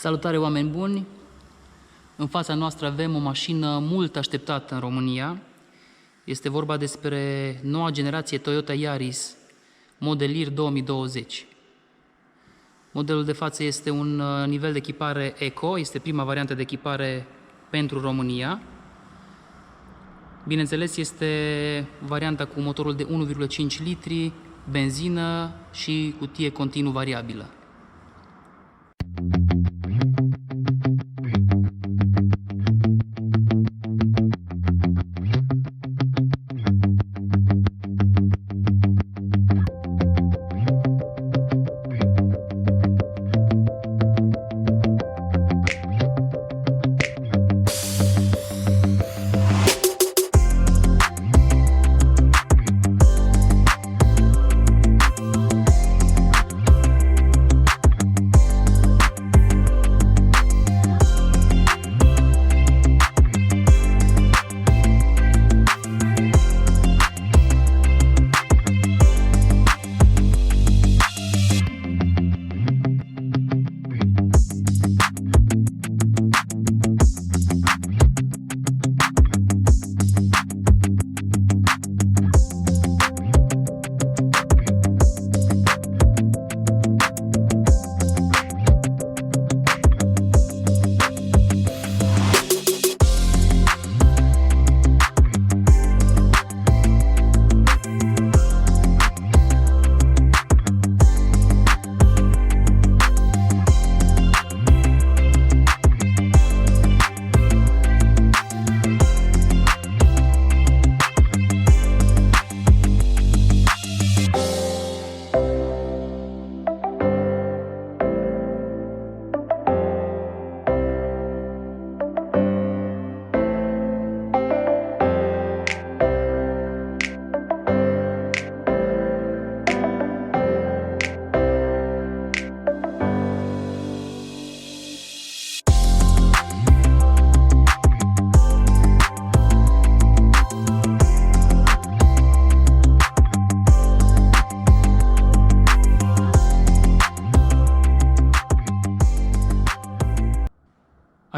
Salutare, oameni buni! În fața noastră avem o mașină mult așteptată în România. Este vorba despre noua generație Toyota Yaris Model Year 2020. Modelul de față este un nivel de echipare Eco, este prima variantă de echipare pentru România. Bineînțeles, este varianta cu motorul de 1,5 litri, benzină și cutie continuu variabilă.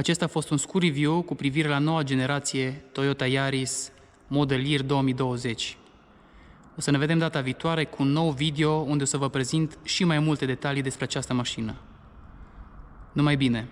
Acesta a fost un scurt review cu privire la noua generație Toyota Yaris Model Year 2020. O să ne vedem data viitoare cu un nou video unde o să vă prezint și mai multe detalii despre această mașină. Numai bine!